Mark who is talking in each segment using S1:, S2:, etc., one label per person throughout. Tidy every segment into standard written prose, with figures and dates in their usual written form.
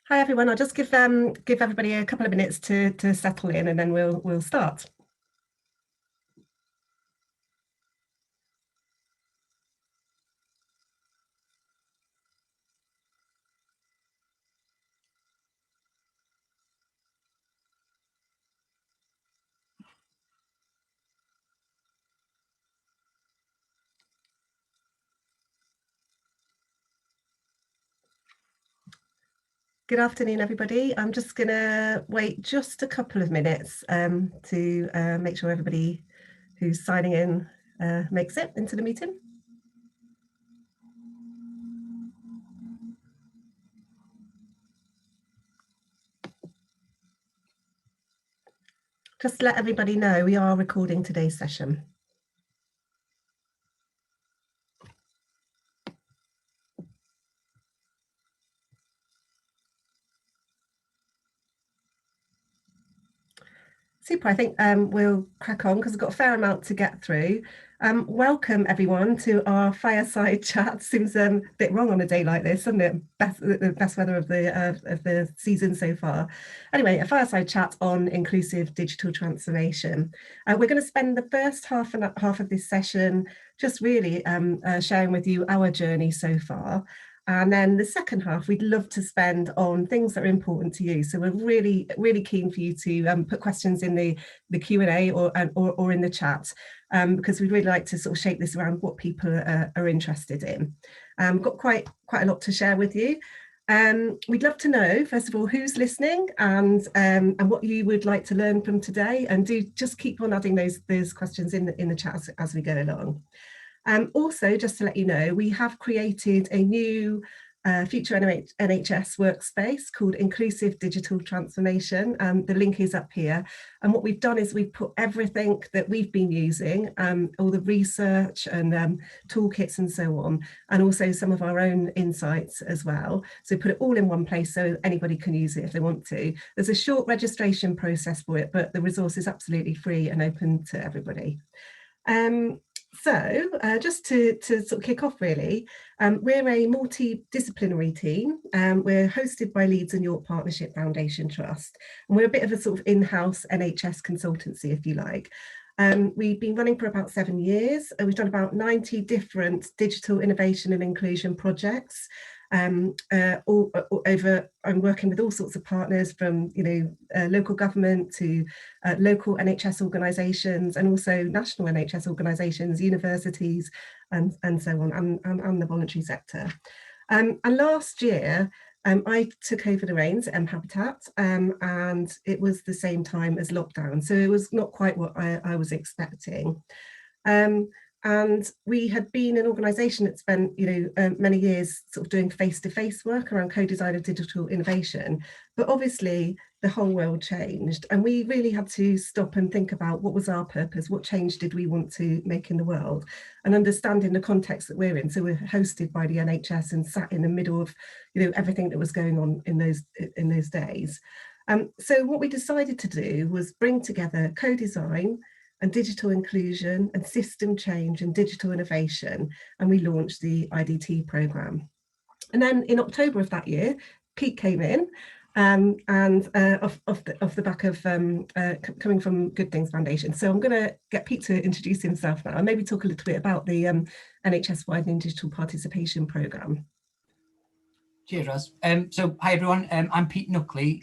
S1: Hi everyone. I'll just give everybody a couple of minutes to settle in, and then we'll start. Good afternoon, everybody. I'm just going to wait just a couple of minutes to make sure everybody who's signing in makes it into the meeting. Just to let everybody know, we are recording today's session. Super. I think we'll crack on because we've got a fair amount to get through. Welcome everyone to our fireside chat. Seems a bit wrong on a day like this, doesn't it? The best weather of the season so far. Anyway, a fireside chat on inclusive digital transformation. We're going to spend the first half of this session just really sharing with you our journey so far. And then the second half, we'd love to spend on things that are important to you. So we're really, really keen for you to put questions in the Q&A or in the chat, because we'd really like to sort of shape this around what people are interested in. We've got quite a lot to share with you. We'd love to know, first of all, who's listening and what you would like to learn from today. And do just keep on adding those questions in the chat as we go along. Also, just to let you know, we have created a new future NHS workspace called Inclusive Digital Transformation. The link is up here. And what we've done is we've put everything that we've been using, all the research and toolkits and so on, and also some of our own insights as well. So put it all in one place so anybody can use it if they want to. There's a short registration process for it, but the resource is absolutely free and open to everybody. So just to sort of kick off really, we're a multidisciplinary team. We're hosted by Leeds and York Partnership Foundation Trust, and we're a bit of a sort of in-house NHS consultancy, if you like. We've been running for about 7 years. We've done about 90 different digital innovation and inclusion projects. I'm working with all sorts of partners from local government to local NHS organisations and also national NHS organisations, universities and so on, and the voluntary sector. And last year I took over the reins at mHabitat, and it was the same time as lockdown, so it was not quite what I was expecting. And we had been an organisation that spent, many years sort of doing face-to-face work around co-design of digital innovation. But obviously, the whole world changed, and we really had to stop and think about what was our purpose, what change did we want to make in the world, and understanding the context that we're in. So we're hosted by the NHS and sat in the middle of, everything that was going on in those days. So what we decided to do was bring together co-design and digital inclusion and system change and digital innovation, and we launched the IDT programme. And then in October of that year, Pete came in, and off the back of coming from Good Things Foundation. So I'm going to get Pete to introduce himself now and maybe talk a little bit about the NHS Widening Digital Participation Programme.
S2: Cheers, Ros. So hi everyone, I'm Pete Nuckley.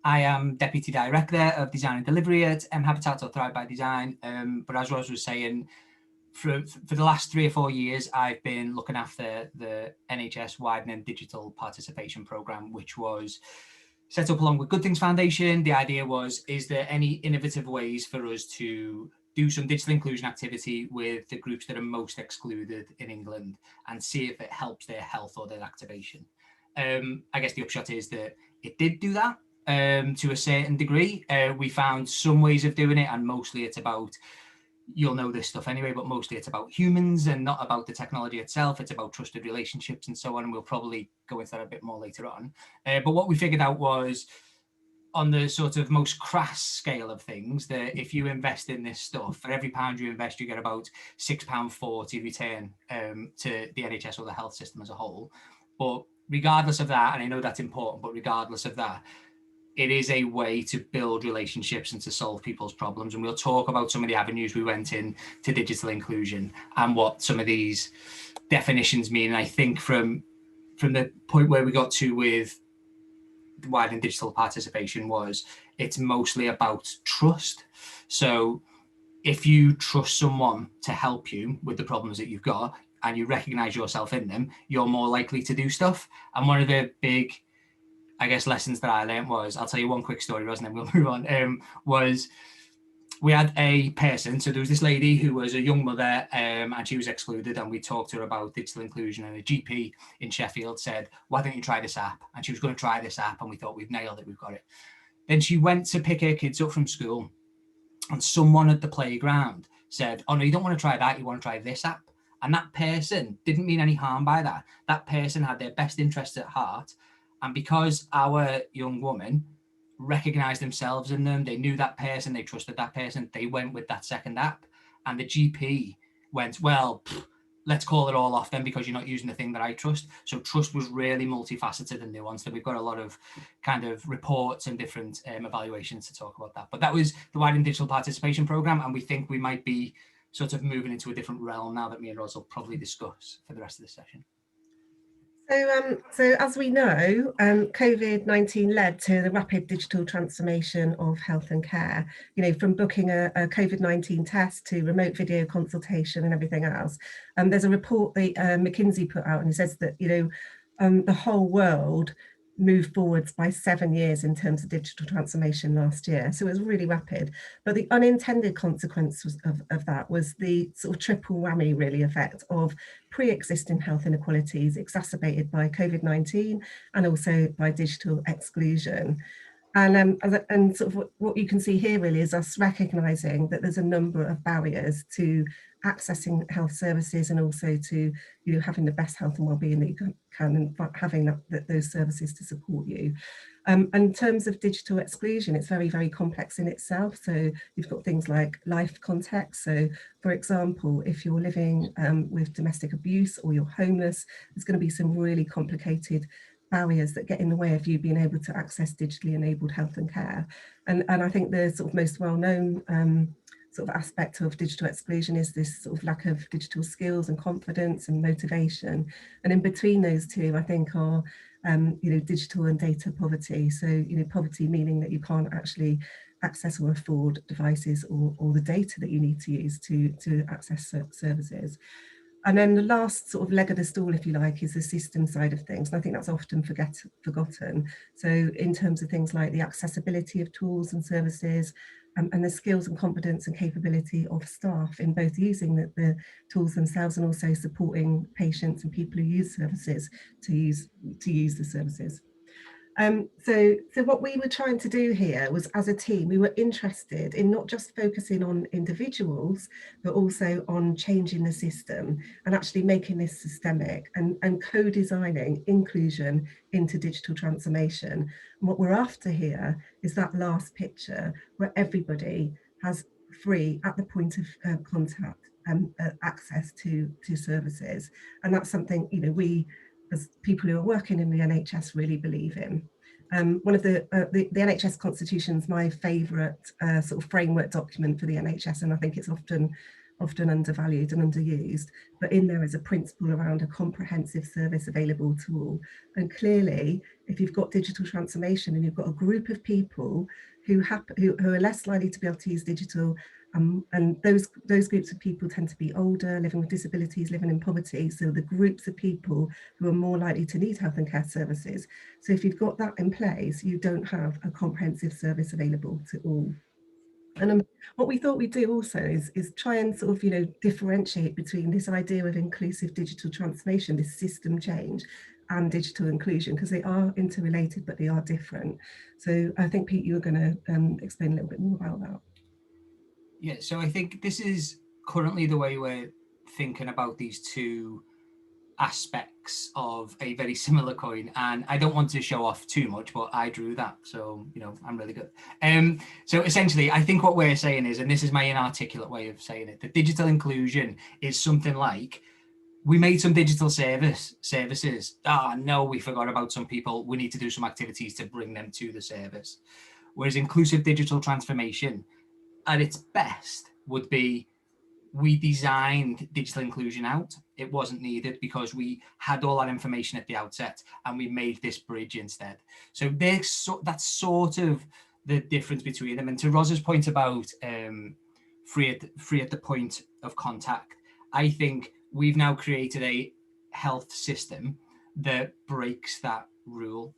S2: I am Deputy Director of Design and Delivery at mHabitat, or Thrive by Design. But as Ros was saying, for the last 3 or 4 years, I've been looking after the NHS Widening Digital Participation Programme, which was set up along with Good Things Foundation. The idea was, is there any innovative ways for us to do some digital inclusion activity with the groups that are most excluded in England and see if it helps their health or their activation? I guess the upshot is that it did do that. To a certain degree. We found some ways of doing it, and mostly it's about, you'll know this stuff anyway, but mostly it's about humans and not about the technology itself. It's about trusted relationships and so on, and we'll probably go into that a bit more later on. But what we figured out was, on the sort of most crass scale of things, that if you invest in this stuff, for every £1 you invest, you get about £6.40 return to the NHS or the health system as a whole. But regardless of that, and I know that's important, but regardless of that, it is a way to build relationships and to solve people's problems. And we'll talk about some of the avenues we went in to digital inclusion and what some of these definitions mean. And I think from the point where we got to with widening digital participation was it's mostly about trust. So if you trust someone to help you with the problems that you've got and you recognize yourself in them, you're more likely to do stuff. And one of the big, I guess, lessons that I learned was, I'll tell you one quick story, Ros, and then we'll move on, was we had a person, so there was this lady who was a young mother and she was excluded, and we talked to her about digital inclusion, and a GP in Sheffield said, why don't you try this app? And she was going to try this app, and we thought, we've nailed it, we've got it. Then she went to pick her kids up from school, and someone at the playground said, oh no, you don't want to try that, you want to try this app. And that person didn't mean any harm by that. That person had their best interests at heart. And because our young woman recognized themselves in them, they knew that person, they trusted that person, they went with that second app. And the GP went, well, let's call it all off then because you're not using the thing that I trust. So trust was really multifaceted and nuanced. And we've got a lot of kind of reports and different evaluations to talk about that. But that was the Widening Digital Participation Programme. And we think we might be sort of moving into a different realm now that me and Ros will probably discuss for the rest of the session.
S1: So as we know, COVID-19 led to the rapid digital transformation of health and care, you know, from booking a COVID-19 test to remote video consultation and everything else. There's a report that McKinsey put out, and it says that, you know, the whole world moved forwards by 7 years in terms of digital transformation last year. So it was really rapid. But the unintended consequence of that was the sort of triple whammy really effect of pre-existing health inequalities exacerbated by COVID-19 and also by digital exclusion. And sort of what you can see here really is us recognising that there's a number of barriers to accessing health services and also to, you know, having the best health and well-being that you can and having those services to support you. And in terms of digital exclusion, it's very, very complex in itself. So you've got things like life context. So for example, if you're living with domestic abuse or you're homeless, there's going to be some really complicated barriers that get in the way of you being able to access digitally enabled health and care. And I think the sort of most well-known sort of aspect of digital exclusion is this sort of lack of digital skills and confidence and motivation. And in between those two, I think are, you know, digital and data poverty. So, you know, poverty meaning that you can't actually access or afford devices or the data that you need to use to access services. And then the last sort of leg of the stool, if you like, is the system side of things. And I think that's often forgotten. So in terms of things like the accessibility of tools and services, and the skills and competence and capability of staff in both using the tools themselves and also supporting patients and people who use services to use the services. So what we were trying to do here was, as a team, we were interested in not just focusing on individuals, but also on changing the system and actually making this systemic and co-designing inclusion into digital transformation. And what we're after here is that last picture where everybody has free, at the point of contact, access to services. And that's something, you know, we, as people who are working in the NHS, really believe in. One of the NHS Constitution is my favourite sort of framework document for the NHS, and I think it's often undervalued and underused. But in there is a principle around a comprehensive service available to all. And clearly, if you've got digital transformation and you've got a group of people who are less likely to be able to use digital, and those groups of people tend to be older, living with disabilities, living in poverty. So the groups of people who are more likely to need health and care services. So if you've got that in place, you don't have a comprehensive service available to all. And what we thought we'd do also is try and sort of, you know, differentiate between this idea of inclusive digital transformation, this system change, and digital inclusion, because they are interrelated, but they are different. So I think, Pete, you were going to explain a little bit more about that.
S2: Yeah, so I think this is currently the way we're thinking about these two aspects of a very similar coin, and I don't want to show off too much, but I drew that, so you know I'm really good. So essentially, I think what we're saying is, and this is my inarticulate way of saying it, that digital inclusion is something like we made some digital services. No, we forgot about some people. We need to do some activities to bring them to the service. Whereas inclusive digital transformation at its best would be, we designed digital inclusion out. It wasn't needed because we had all that information at the outset and we made this bridge instead. So that's sort of the difference between them. And to Roz's point about free at the point of contact, I think we've now created a health system that breaks that rule.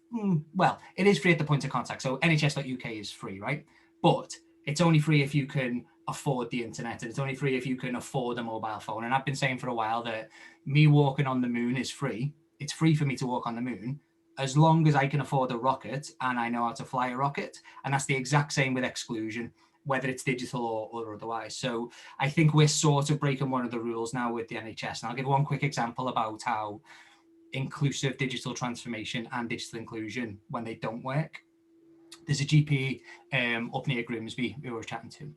S2: Well, it is free at the point of contact. So nhs.uk is free, right? But it's only free if you can afford the internet, and it's only free if you can afford a mobile phone. And I've been saying for a while that me walking on the moon is free. It's free for me to walk on the moon as long as I can afford a rocket and I know how to fly a rocket. And that's the exact same with exclusion, whether it's digital or otherwise. So I think we're sort of breaking one of the rules now with the NHS. And I'll give one quick example about how inclusive digital transformation and digital inclusion, when they don't work. There's a GP up near Grimsby who I was chatting to,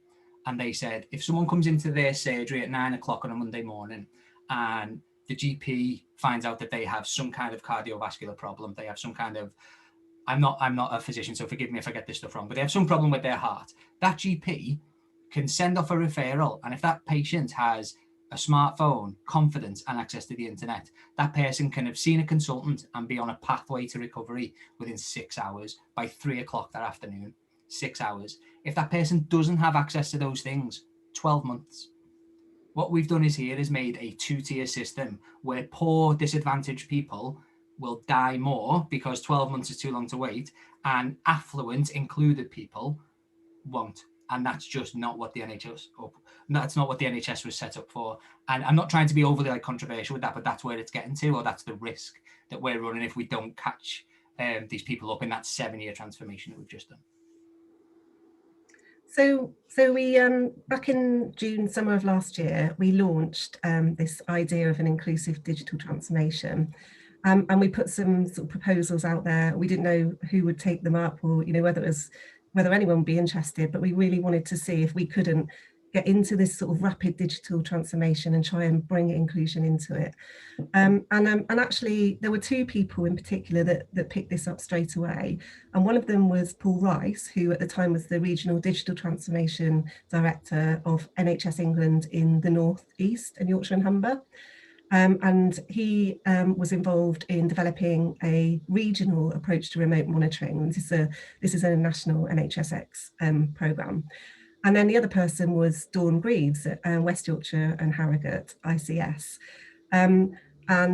S2: and they said if someone comes into their surgery at 9 o'clock on a Monday morning and the GP finds out that they have some kind of cardiovascular problem, they have some kind of, I'm not a physician, so forgive me if I get this stuff wrong, but they have some problem with their heart, that GP can send off a referral. And if that patient has a smartphone, confidence, and access to the internet, that person can have seen a consultant and be on a pathway to recovery within 6 hours by 3 o'clock that afternoon. 6 hours. If that person doesn't have access to those things, 12 months. What we've done is made a two-tier system where poor, disadvantaged people will die more because 12 months is too long to wait, and affluent, included people won't. And that's just not what the NHS was set up for. And I'm not trying to be overly controversial with that, but that's where it's getting to, or that's the risk that we're running if we don't catch these people up in that 7-year transformation that we've just done.
S1: So we back in June, summer of last year, we launched this idea of an inclusive digital transformation. And we put some sort of proposals out there. We didn't know who would take them up, or whether anyone would be interested, but we really wanted to see if we couldn't get into this sort of rapid digital transformation and try and bring inclusion into it. And actually, there were two people in particular that picked this up straight away. And one of them was Paul Rice, who at the time was the Regional Digital Transformation Director of NHS England in the North East and Yorkshire and Humber. And he was involved in developing a regional approach to remote monitoring. This is a national NHSX programme. And then the other person was Dawn Greaves at West Yorkshire and Harrogate ICS. And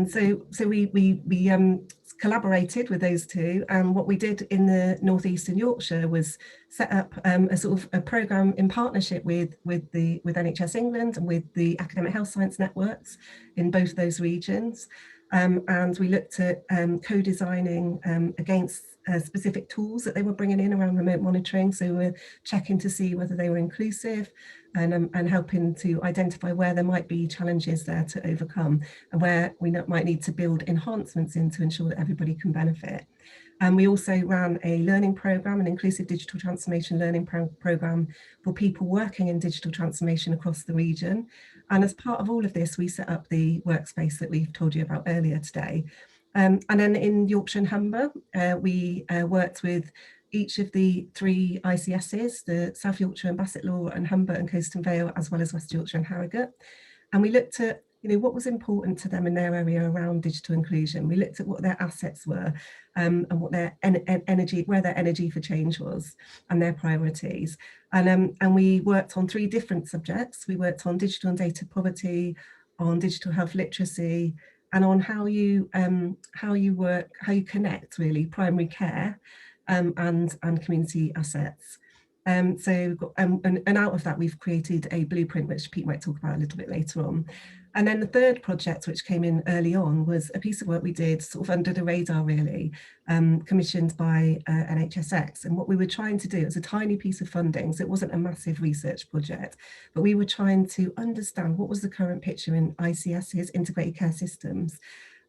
S1: so we collaborated with those two, and what we did in the North East and Yorkshire was set up a sort of a programme in partnership with NHS England and with the academic health science networks in both those regions. And we looked at co-designing against specific tools that they were bringing in around remote monitoring. So we're checking to see whether they were inclusive and helping to identify where there might be challenges there to overcome and where we might need to build enhancements in to ensure that everybody can benefit. And we also ran a learning programme, an inclusive digital transformation learning programme for people working in digital transformation across the region. And as part of all of this, we set up the workspace that we've told you about earlier today. And then in Yorkshire and Humber, we worked with each of the 3 ICSs, the South Yorkshire and Bassetlaw and Humber and Coast and Vale, as well as West Yorkshire and Harrogate. And we looked at what was important to them in their area around digital inclusion. We looked at what their assets were and what their energy, where their energy for change was and their priorities. And we worked on 3 different subjects. We worked on digital and data poverty, on digital health literacy, and on how you connect really primary care and community assets. And out of that, we've created a blueprint, which Pete might talk about a little bit later on. And then the third project, which came in early on, was a piece of work we did sort of under the radar, really, commissioned by NHSX. And what we were trying to do, it was a tiny piece of funding, so it wasn't a massive research project, but we were trying to understand what was the current picture in ICS's, integrated care systems,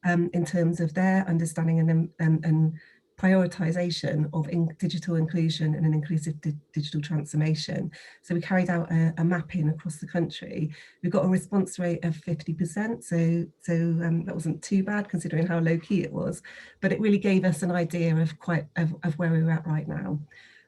S1: in terms of their understanding and prioritisation of digital inclusion and an inclusive digital transformation. So we carried out a mapping across the country. We got a response rate of 50%, so that wasn't too bad considering how low key it was, but it really gave us an idea of where we were at right now.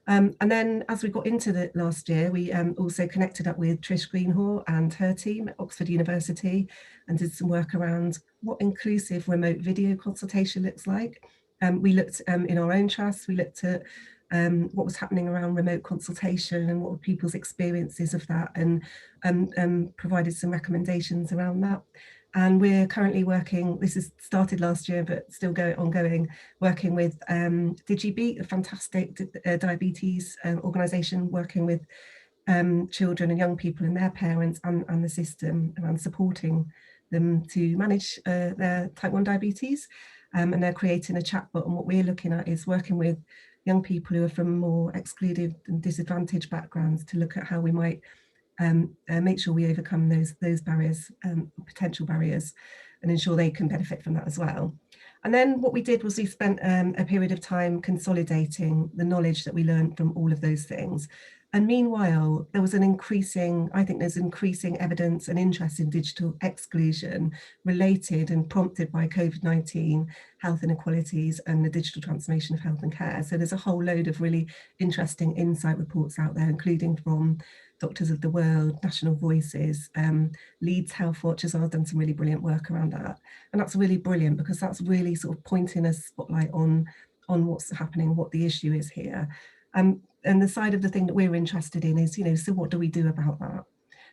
S1: And then as we got into the last year, we also connected up with Trish Greenhaw and her team at Oxford University and did some work around what inclusive remote video consultation looks like. We looked in our own trust, we looked at what was happening around remote consultation and what were people's experiences of that, and provided some recommendations around that. And we're currently working, this has started last year, but still ongoing, working with DigiBeat, a fantastic diabetes organisation, working with children and young people and their parents and the system around supporting them to manage their type 1 diabetes. And they're creating a chatbot, and what we're looking at is working with young people who are from more excluded and disadvantaged backgrounds to look at how we might make sure we overcome those barriers, potential barriers, and ensure they can benefit from that as well. And then what we did was we spent a period of time consolidating the knowledge that we learned from all of those things. And meanwhile, there was I think there's increasing evidence and interest in digital exclusion related and prompted by COVID-19, health inequalities, and the digital transformation of health and care. So there's a whole load of really interesting insight reports out there, including from Doctors of the World, National Voices, Leeds Health Watch has done some really brilliant work around that. And that's really brilliant because that's really sort of pointing a spotlight on what's happening, what the issue is here. And the side of the thing that we're interested in is, so what do we do about that?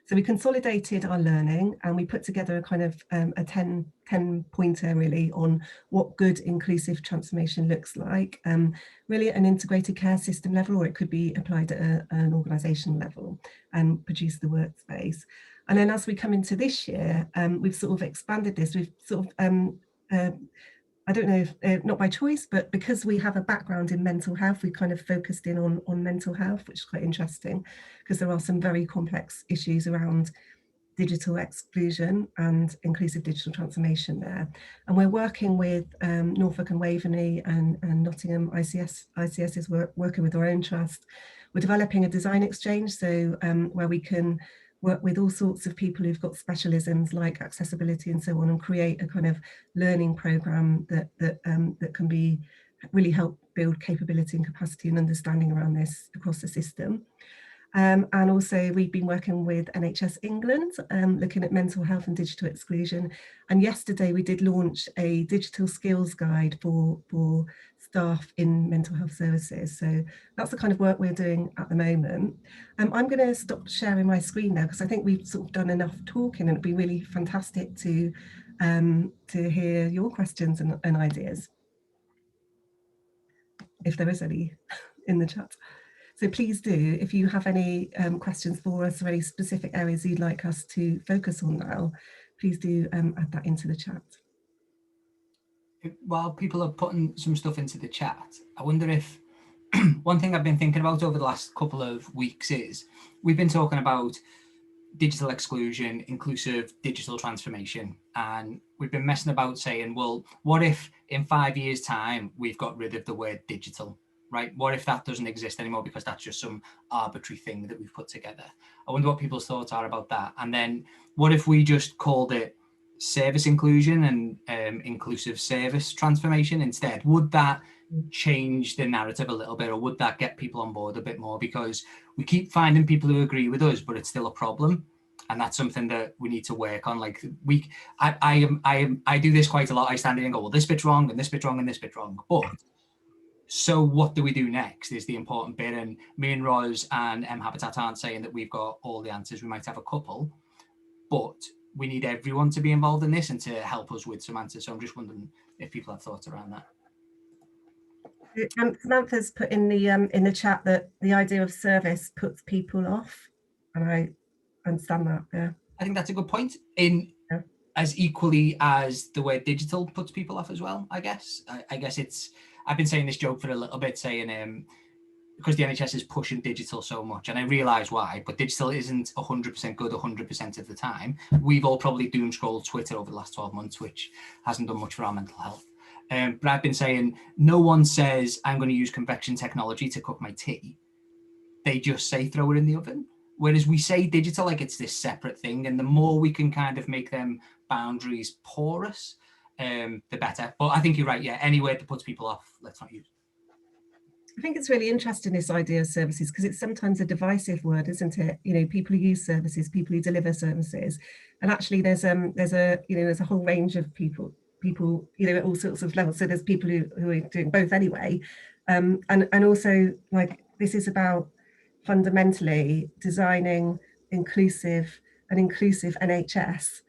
S1: So we consolidated our learning and we put together a kind of a 10 pointer really on what good inclusive transformation looks like, really at an integrated care system level, or it could be applied at an organisation level, and produce the workspace. And then as we come into this year, we've sort of expanded this. We've sort of I don't know if, not by choice, but because we have a background in mental health, we kind of focused in on mental health, which is quite interesting because there are some very complex issues around digital exclusion and inclusive digital transformation there. And we're working with Norfolk and Waveney and Nottingham ICS is working with our own trust. We're developing a design exchange, so where we can work with all sorts of people who've got specialisms like accessibility and so on, and create a kind of learning program that can be really help build capability and capacity and understanding around this across the system. And also we've been working with NHS England, looking at mental health and digital exclusion. And yesterday we did launch a digital skills guide for staff in mental health services. So that's the kind of work we're doing at the moment. I'm going to stop sharing my screen now because I think we've sort of done enough talking, and it'd be really fantastic to hear your questions and ideas, if there is any in the chat. So please do, if you have any questions for us or any specific areas you'd like us to focus on now, please do add that into the chat.
S2: While people are putting some stuff into the chat, I wonder if one thing I've been thinking about over the last couple of weeks is we've been talking about digital exclusion, inclusive digital transformation, and we've been messing about saying, well, what if in 5 years' time we've got rid of the word digital? Right? What if that doesn't exist anymore because that's just some arbitrary thing that we've put together? I wonder what people's thoughts are about that. And then what if we just called it service inclusion and inclusive service transformation instead? Would that change the narrative a little bit, or would that get people on board a bit more? Because we keep finding people who agree with us, but it's still a problem. And that's something that we need to work on. Like I do this quite a lot. I stand in and go, well, this bit's wrong and this bit's wrong and this bit's wrong. But so what do we do next is the important bit. And me and Roz and mHabitat aren't saying that we've got all the answers. We might have a couple, but we need everyone to be involved in this and to help us with some answers. So I'm just wondering if people have thoughts around that.
S1: Samantha's put in the chat that the idea of service puts people off, and I understand that. Yeah,
S2: I think that's a good point. As equally as the word digital puts people off as well. I guess it's. I've been saying this joke for a little bit, saying because the NHS is pushing digital so much, and I realise why, but digital isn't 100% good 100% of the time. We've all probably doom scrolled Twitter over the last 12 months, which hasn't done much for our mental health. But I've been saying, no one says I'm going to use convection technology to cook my tea. They just say throw it in the oven. Whereas we say digital like it's this separate thing, and the more we can kind of make them boundaries porous, the better. But I think you're right. Yeah, any word that puts people off, let's not use.
S1: I think it's really interesting, this idea of services, because it's sometimes a divisive word, isn't it? You know, people who use services, people who deliver services, and actually there's a whole range of people, at all sorts of levels. So there's people who are doing both anyway, and also, like, this is about fundamentally designing an inclusive NHS.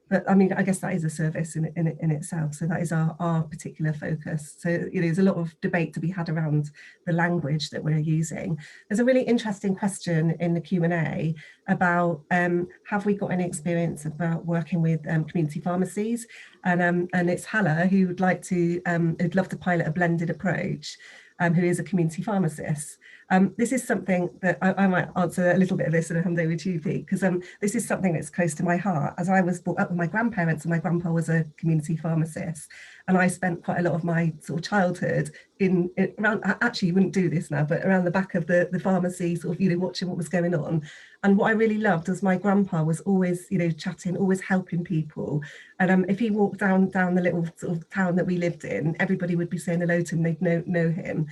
S1: But I mean, I guess that is a service in itself. So that is our particular focus. So, there's a lot of debate to be had around the language that we're using. There's a really interesting question in the Q&A about have we got any experience about working with community pharmacies? And it's Hannah who would like to, who'd love to pilot a blended approach, who is a community pharmacist. This is something that I might answer a little bit of this and hand over to you, Pete, because this is something that's close to my heart. As I was brought up with my grandparents, and my grandpa was a community pharmacist, and I spent quite a lot of my sort of childhood around, actually you wouldn't do this now, but around the back of the pharmacy, sort of, watching what was going on. And what I really loved was my grandpa was always, chatting, always helping people. And if he walked down the little sort of town that we lived in, everybody would be saying hello to him, they'd know him.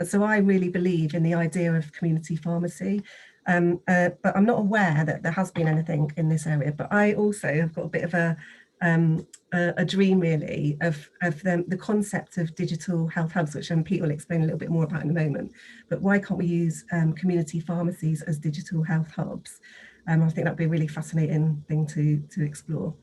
S1: So I really believe in the idea of community pharmacy, but I'm not aware that there has been anything in this area. But I also have got a bit of a dream, really, of the concept of digital health hubs, which Pete will explain a little bit more about in a moment. But why can't we use community pharmacies as digital health hubs? I think that'd be a really fascinating thing to explore.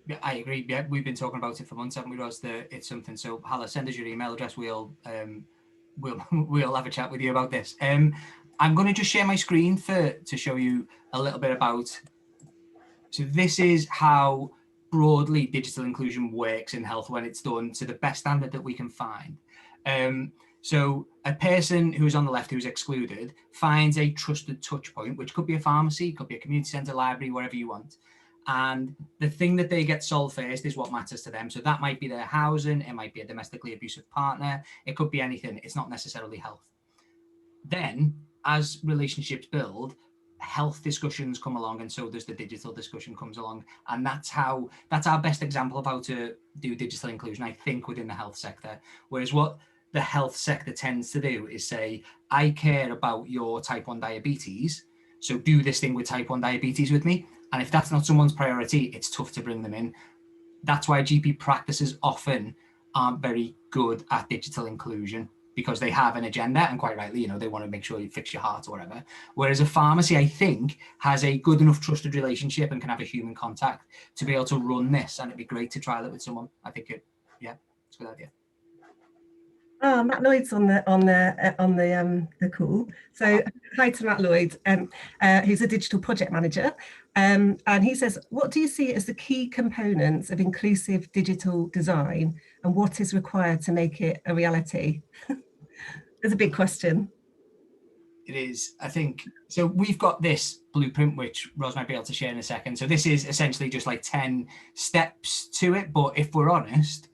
S2: Yeah, I agree. Yeah, we've been talking about it for months, haven't we, Ros? It's something. So, Hala, send us your email address. We'll have a chat with you about this. I'm going to just share my screen to show you a little bit about. So this is how broadly digital inclusion works in health when it's done to the best standard that we can find. So a person who's on the left, who's excluded, finds a trusted touch point, which could be a pharmacy, could be a community centre, library, wherever you want. And the thing that they get solved first is what matters to them. So that might be their housing, it might be a domestically abusive partner, it could be anything. It's not necessarily health. Then, as relationships build, health discussions come along, and so does the digital discussion comes along. And that's our best example of how to do digital inclusion, I think, within the health sector. Whereas what the health sector tends to do is say, I care about your type 1 diabetes, so do this thing with type 1 diabetes with me. And if that's not someone's priority, it's tough to bring them in. That's why GP practices often aren't very good at digital inclusion, because they have an agenda, and quite rightly, they want to make sure you fix your heart or whatever. Whereas a pharmacy, I think, has a good enough trusted relationship and can have a human contact to be able to run this, and it'd be great to trial it with someone. I think it's a good idea.
S1: Oh, Matt Lloyd's on the call. So hi to Matt Lloyd, who's a digital project manager, and he says, what do you see as the key components of inclusive digital design, and what is required to make it a reality? There's a big question.
S2: It is, I think. So we've got this blueprint, which Ros might be able to share in a second. So this is essentially just like 10 steps to it. But if we're honest,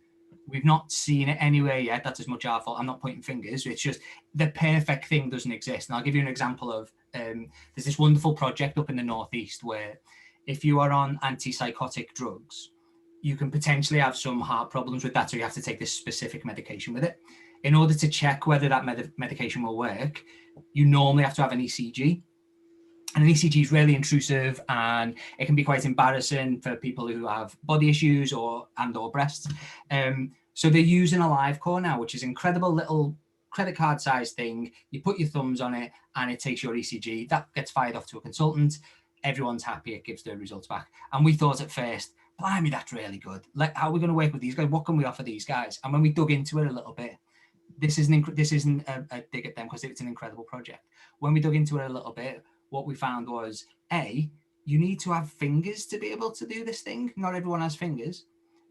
S2: we've not seen it anywhere yet. That's as much our fault. I'm not pointing fingers. It's just the perfect thing doesn't exist. And I'll give you an example of, there's this wonderful project up in the Northeast where if you are on antipsychotic drugs, you can potentially have some heart problems with that. So you have to take this specific medication with it. In order to check whether that medication will work, you normally have to have an ECG. And an ECG is really intrusive, and it can be quite embarrassing for people who have body issues or breasts. So they're using a LiveCore now, which is an incredible little credit card sized thing. You put your thumbs on it and it takes your ECG. That gets fired off to a consultant. Everyone's happy. It gives the results back. And we thought at first, blimey, that's really good. Like, how are we going to work with these guys? What can we offer these guys? And when we dug into it a little bit, this isn't a dig at them, because it's an incredible project. When we dug into it a little bit, what we found was, A, you need to have fingers to be able to do this thing. Not everyone has fingers.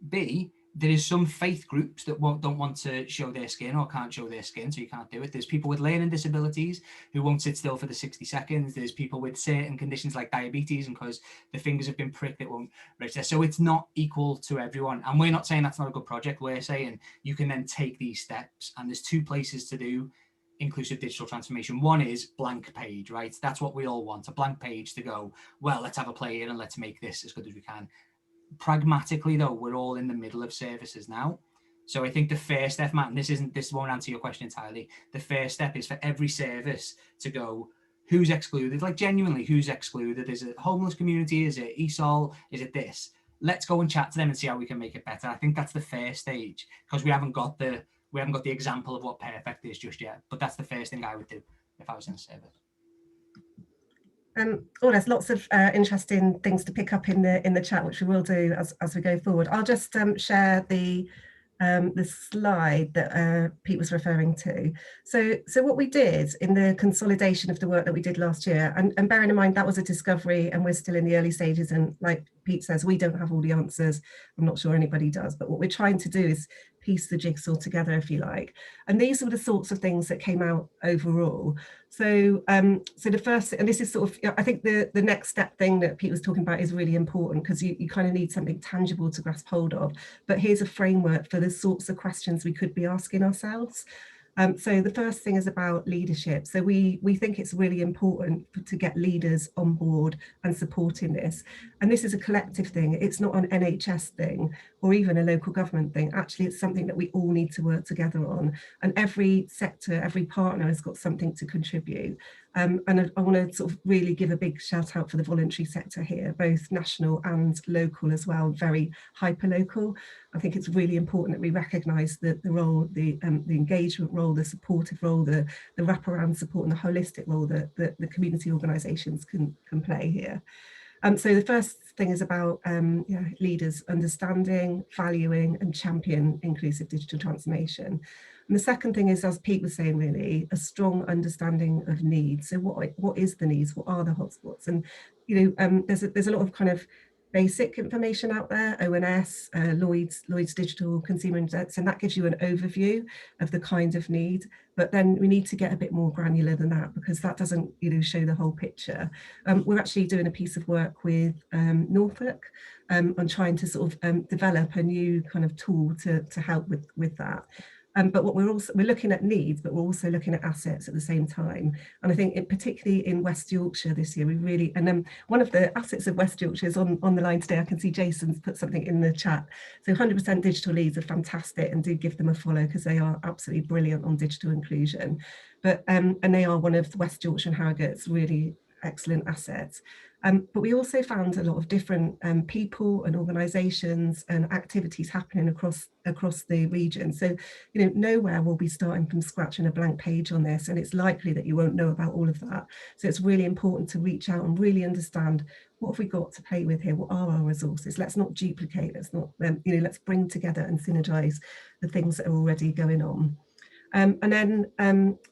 S2: B, there is some faith groups that don't want to show their skin or can't show their skin, so you can't do it. There's people with learning disabilities who won't sit still for the 60 seconds. There's people with certain conditions like diabetes, and because the fingers have been pricked, it won't register. So it's not equal to everyone. And we're not saying that's not a good project. We're saying you can then take these steps, and there's two places to do inclusive digital transformation. One is blank page, right? That's what we all want, a blank page to go, well, let's have a play here and let's make this as good as we can. Pragmatically though, we're all in the middle of services now. So I think the first step, Matt, and this won't answer your question entirely, the first step is for every service to go, who's excluded? Like genuinely, who's excluded? Is it homeless community? Is it ESOL? Is it this? Let's go and chat to them and see how we can make it better. I think that's the first stage, because we haven't got the example of what perfect is just yet. But that's the first thing I would do if I was in a service.
S1: There's lots of interesting things to pick up in the chat, which we will do as we go forward. I'll just share the slide that Pete was referring to. So what we did in the consolidation of the work that we did last year, and bearing in mind that was a discovery and we're still in the early stages, and like Pete says, we don't have all the answers. I'm not sure anybody does, but what we're trying to do is piece the jigsaw together, if you like. And these are the sorts of things that came out overall. So the first, and this is sort of, I think the next step thing that Pete was talking about is really important, because you kind of need something tangible to grasp hold of. But here's a framework for the sorts of questions we could be asking ourselves. So the first thing is about leadership. So we think it's really important to get leaders on board and supporting this. And this is a collective thing. It's not an NHS thing or even a local government thing. Actually, it's something that we all need to work together on. And every sector, every partner has got something to contribute. And I want to sort of really give a big shout out for the voluntary sector here, both national and local as well, very hyper-local. I think it's really important that we recognise the role, the engagement role, the supportive role, the wraparound support and the holistic role that the community organisations can play here. So the first thing is about leaders understanding, valuing and champion inclusive digital transformation. And the second thing is, as Pete was saying, really a strong understanding of needs. So what is the needs? What are the hotspots? And there's a lot of kind of basic information out there, ONS, Lloyd's digital consumer index, and that gives you an overview of the kind of need. But then we need to get a bit more granular than that, because that doesn't show the whole picture. We're actually doing a piece of work with Norfolk on trying to sort of develop a new kind of tool to help with that. But what we're looking at needs, but we're also looking at assets at the same time. And I think particularly in West Yorkshire this year, we really, and then one of the assets of West Yorkshire is on the line today. I can see Jason's put something in the chat. So 100% digital leads are fantastic, and do give them a follow, because they are absolutely brilliant on digital inclusion. But and they are one of West Yorkshire and Harrogate's really excellent assets. But we also found a lot of different people and organisations and activities happening across the region. So, nowhere will be starting from scratch in a blank page on this, and it's likely that you won't know about all of that. So it's really important to reach out and really understand, what have we got to play with here? What are our resources? Let's not duplicate. Let's not, let's bring together and synergise the things that are already going on. And then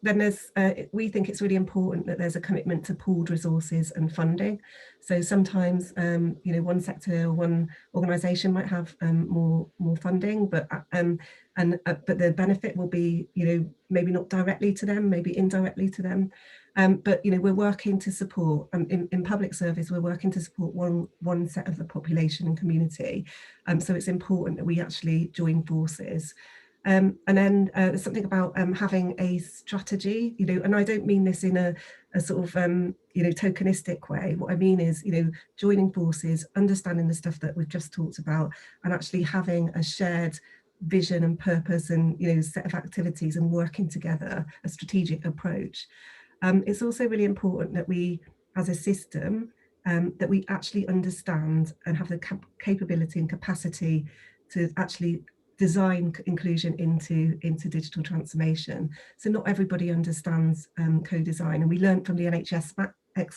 S1: there's, we think it's really important that there's a commitment to pooled resources and funding. So sometimes, one sector or one organisation might have more funding, but the benefit will be, maybe not directly to them, maybe indirectly to them. But we're working to support, in public service, we're working to support one set of the population and community. So it's important that we actually join forces. And then there's something about having a strategy, and I don't mean this in a sort of, tokenistic way. What I mean is, joining forces, understanding the stuff that we've just talked about, and actually having a shared vision and purpose and, set of activities and working together, a strategic approach. It's also really important that we, as a system, that we actually understand and have the capability and capacity to actually design inclusion into digital transformation. So not everybody understands co-design, and we learned from the NHS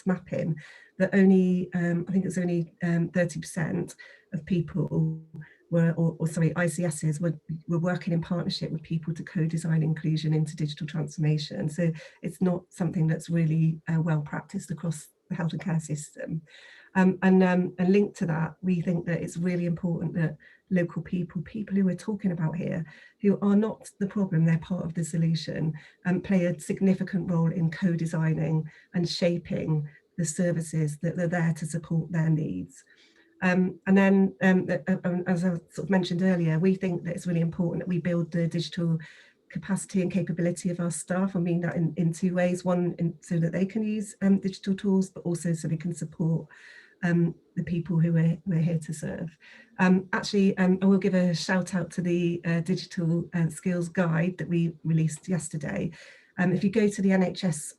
S1: mapping that only I think it's only 30% of people were, ICSs were working in partnership with people to co-design inclusion into digital transformation. So it's not something that's really well practiced across the health and care system. And linked to that, we think that it's really important that local people who we're talking about here, who are not the problem, they're part of the solution, play a significant role in co-designing and shaping the services that are there to support their needs. And then, as I sort of mentioned earlier, we think that it's really important that we build the digital capacity and capability of our staff. I mean that in two ways. One, so that they can use digital tools, but also so they can support the people who we're here to serve. Actually, I will give a shout out to the digital skills guide that we released yesterday. If you go to the NHS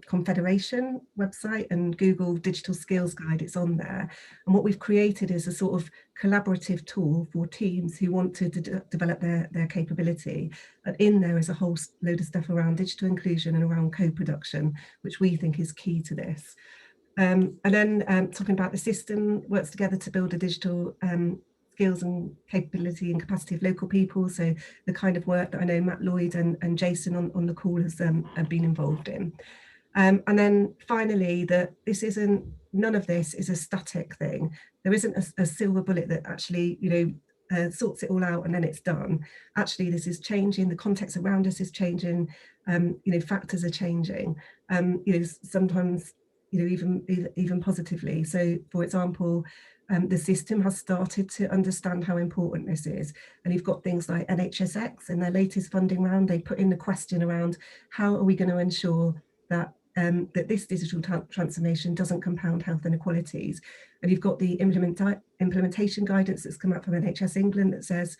S1: Confederation website and Google Digital Skills Guide, it's on there. And what we've created is a sort of collaborative tool for teams who want to develop their capability. And in there is a whole load of stuff around digital inclusion and around co-production, which we think is key to this. And then talking about the system works together to build a digital skills and capability and capacity of local people. So the kind of work that I know Matt, Lloyd and Jason on the call have been involved in. And then finally, that none of this is a static thing. There isn't a silver bullet that actually, sorts it all out and then it's done. Actually, this is changing. The context around us is changing. Factors are changing. Sometimes, even positively. So, for example, the system has started to understand how important this is. And you've got things like NHSX in their latest funding round, they put in the question around how are we going to ensure that that this digital transformation doesn't compound health inequalities. And you've got the implementation guidance that's come out from NHS England that says,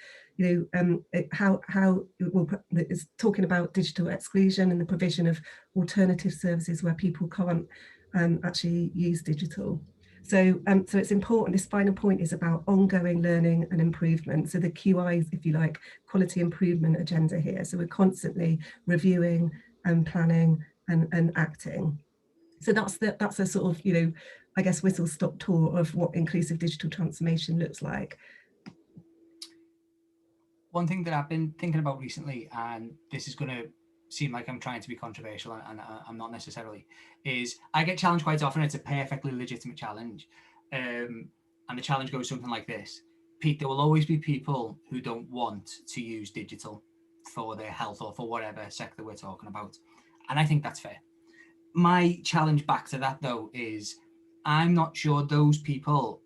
S1: how it's talking about digital exclusion and the provision of alternative services where people can't actually use digital. So it's important. This final point is about ongoing learning and improvement. So the QIs, if you like, quality improvement agenda here. So we're constantly reviewing and planning and acting. So that's a sort of, I guess, whistle-stop tour of what inclusive digital transformation looks like.
S2: One thing that I've been thinking about recently, and this is going to seem like I'm trying to be controversial, and I'm not necessarily, is I get challenged quite often. It's a perfectly legitimate challenge. And the challenge goes something like this. Pete, there will always be people who don't want to use digital for their health or for whatever sector we're talking about. And I think that's fair. My challenge back to that, though, is I'm not sure those people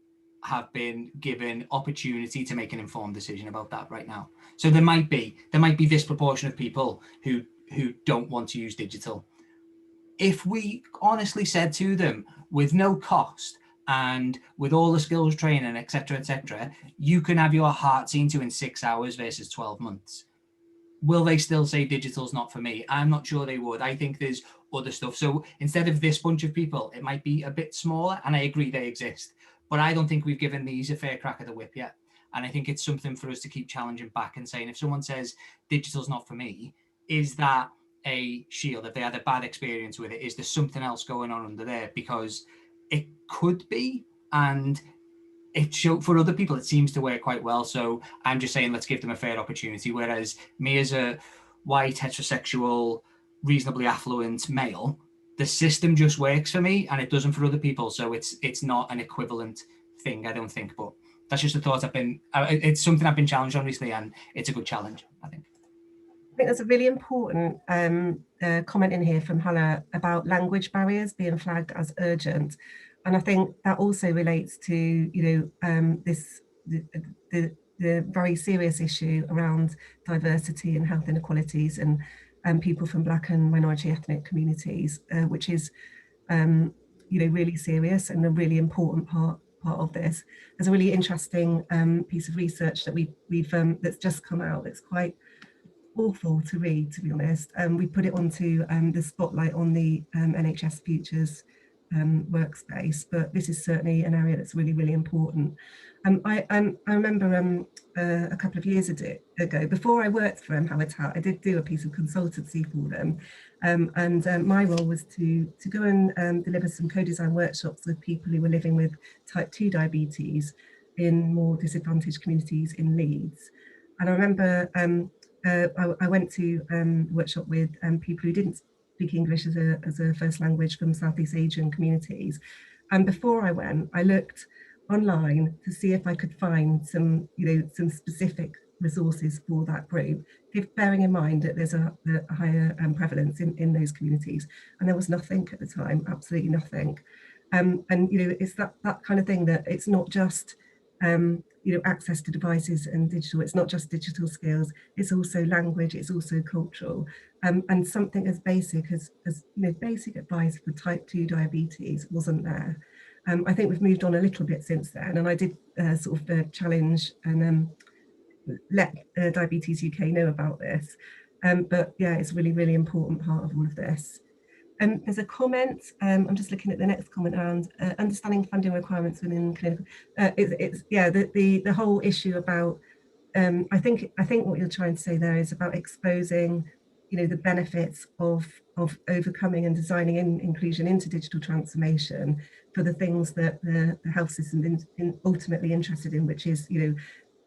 S2: have been given opportunity to make an informed decision about that right now. So there might be this proportion of people who don't want to use digital. If we honestly said to them, with no cost and with all the skills training, etc., you can have your heart seen to in 6 hours versus 12 months. Will they still say digital's not for me? I'm not sure they would. I think there's other stuff. So instead of this bunch of people, it might be a bit smaller, and I agree they exist. But I don't think we've given these a fair crack at the whip yet. And I think it's something for us to keep challenging back and saying, if someone says digital's not for me, is that a shield? If they had a bad experience with it, is there something else going on under there? Because it could be, and for other people, it seems to work quite well. So I'm just saying, let's give them a fair opportunity. Whereas me as a white, heterosexual, reasonably affluent male, the system just works for me and it doesn't for other people. So it's not an equivalent thing, I don't think. But that's just a thought it's something I've been challenged on recently, and it's a good challenge, I think.
S1: I think there's a really important comment in here from Hannah about language barriers being flagged as urgent. And I think that also relates to, the very serious issue around diversity and health inequalities and people from Black and minority ethnic communities, which is, really serious and a really important part of this. There's a really interesting piece of research that we've that's just come out. It's quite awful to read, to be honest. We put it onto the spotlight on the NHS Futures workspace, but this is certainly an area that's really, really important. I remember a couple of years ago, before I worked for mHabitat, I did do a piece of consultancy for them, and my role was to go and deliver some co-design workshops with people who were living with type 2 diabetes in more disadvantaged communities in Leeds. And I remember I went to a workshop with people who didn't speak English as a first language from Southeast Asian communities. And before I went, I looked online to see if I could find some, some specific resources for that group, bearing in mind that there's a higher prevalence in those communities. And there was nothing at the time, absolutely nothing. And it's that kind of thing, that it's not just access to devices and digital. It's not just digital skills. It's also language. It's also cultural. And something as basic as basic advice for type 2 diabetes wasn't there. I think we've moved on a little bit since then, and I did sort of challenge and let Diabetes UK know about this. But yeah, it's a really, really important part of all of this. There's a comment, I'm just looking at the next comment around understanding funding requirements within clinical. The whole issue about, I think what you're trying to say there is about exposing, the benefits of overcoming and designing inclusion into digital transformation for the things that the health system is ultimately interested in, which is,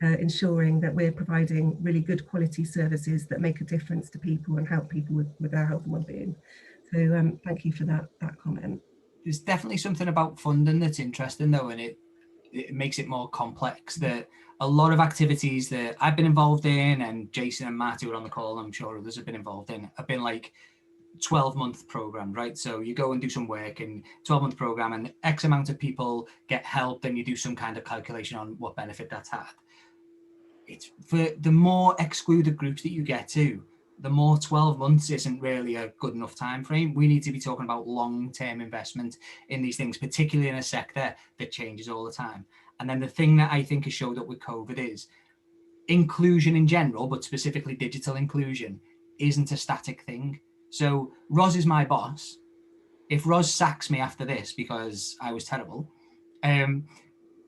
S1: ensuring that we're providing really good quality services that make a difference to people and help people with their health and well-being. So thank you for that comment.
S2: There's definitely something about funding that's interesting though, and it makes it more complex. That a lot of activities that I've been involved in, and Jason and Matt, who are on the call, I'm sure others have been involved in, have been like 12-month program, right? So you go and do some work in 12-month program, and X amount of people get help, and you do some kind of calculation on what benefit that's had. It's for the more excluded groups that you get to, the more 12 months isn't really a good enough time frame. We need to be talking about long-term investment in these things, particularly in a sector that changes all the time. And then the thing that I think has showed up with COVID is inclusion in general, but specifically digital inclusion, isn't a static thing. So Roz is my boss. If Roz sacks me after this because I was terrible,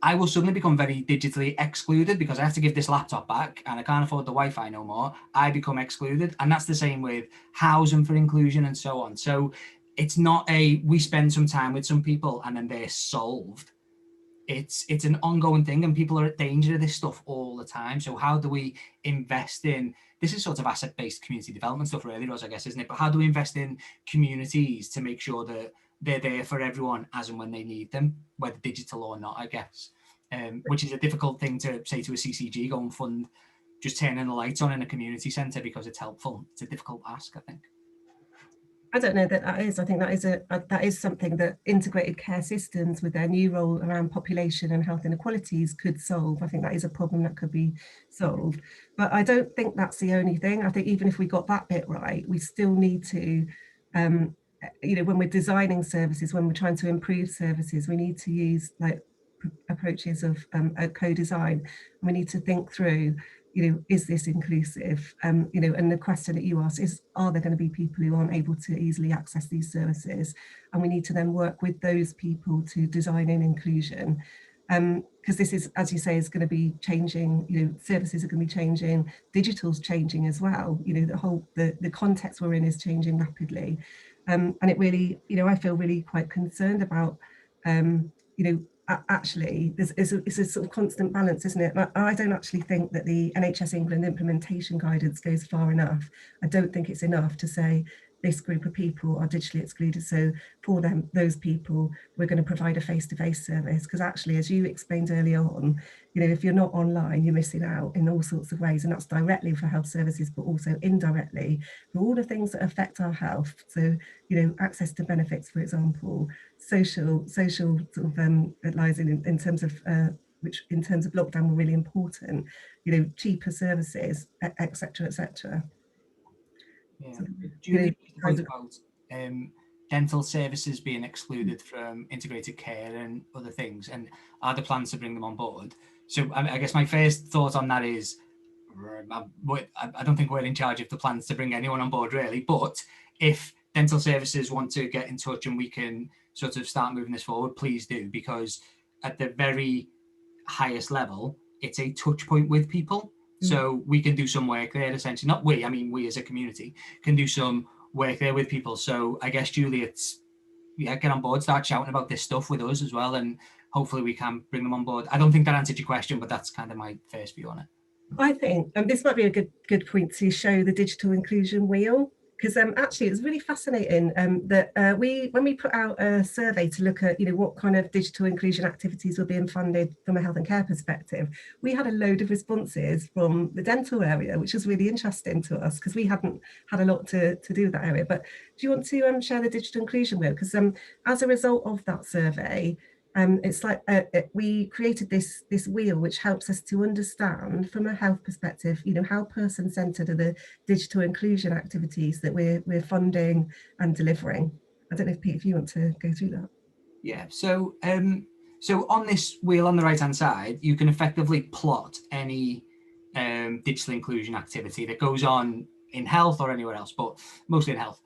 S2: I will suddenly become very digitally excluded because I have to give this laptop back and I can't afford the Wi-Fi no more. I become excluded. And that's the same with housing for inclusion and so on. So it's not we spend some time with some people and then they're solved. It's an ongoing thing, and people are at danger of this stuff all the time. So how do we invest in, this is sort of asset-based community development stuff really, Roz, I guess, isn't it? But how do we invest in communities to make sure that they're there for everyone as and when they need them, whether digital or not, I guess, which is a difficult thing to say to a CCG, go and fund just turning the lights on in a community centre because it's helpful. It's a difficult ask, I think.
S1: I don't know that is. I think that is something that integrated care systems with their new role around population and health inequalities could solve. I think that is a problem that could be solved. But I don't think that's the only thing. I think even if we got that bit right, we still need to, when we're designing services, when we're trying to improve services, we need to use like approaches of co-design. We need to think through, is this inclusive? And the question that you asked is, are there going to be people who aren't able to easily access these services? And we need to then work with those people to design in inclusion. Because this is, as you say, is going to be changing, services are going to be changing, digital's changing as well. The context we're in is changing rapidly. And it really, I feel really quite concerned about, actually, it's a sort of constant balance, isn't it? I don't actually think that the NHS England implementation guidance goes far enough. I don't think it's enough to say this group of people are digitally excluded, so for those people, we're going to provide a face-to-face service. Because actually, as you explained earlier on, if you're not online, you're missing out in all sorts of ways, and that's directly for health services, but also indirectly for all the things that affect our health. So, access to benefits, for example, social sort of that lies in terms of which in terms of lockdown were really important, cheaper services, etc., etc.
S2: Yeah.
S1: So,
S2: Julie talked about dental services being excluded from integrated care and other things, and are there plans to bring them on board? So I guess my first thought on that is, I don't think we're in charge of the plans to bring anyone on board really, but if dental services want to get in touch and we can sort of start moving this forward, please do, because at the very highest level, it's a touch point with people. So we can do some work there, essentially. Not we, I mean, we as a community can do some work there with people. So I guess, Julie, it's, get on board, start shouting about this stuff with us as well, and hopefully we can bring them on board. I don't think that answered your question, but that's kind of my first view on it.
S1: I think this might be a good point to show the digital inclusion wheel. because actually it's really fascinating that when we put out a survey to look at what kind of digital inclusion activities were being funded from a health and care perspective, we had a load of responses from the dental area, which was really interesting to us because we hadn't had a lot to do with that area. But do you want to share the digital inclusion wheel? Because as a result of that survey, it's like we created this wheel which helps us to understand from a health perspective, how person-centered are the digital inclusion activities that we're funding and delivering. I don't know if Pete, if you want to go through that.
S2: Yeah, so on this wheel on the right hand side, you can effectively plot any digital inclusion activity that goes on in health or anywhere else, but mostly in health.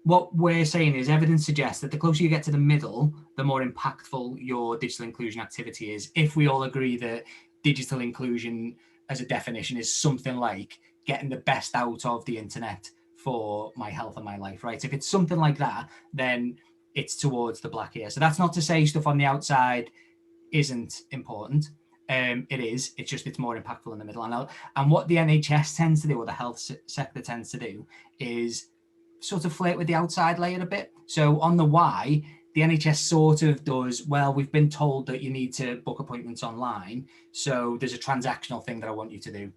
S2: What we're saying is evidence suggests that the closer you get to the middle, the more impactful your digital inclusion activity is. If we all agree that digital inclusion as a definition is something like getting the best out of the internet for my health and my life, right? If it's something like that, then it's towards the black here. So that's not to say stuff on the outside isn't important. It is. It's just it's more impactful in the middle. And what the NHS tends to do, or the health sector tends to do, is sort of flirt with the outside layer a bit. So on the Y, the NHS sort of does, well, we've been told that you need to book appointments online, so there's a transactional thing that I want you to do.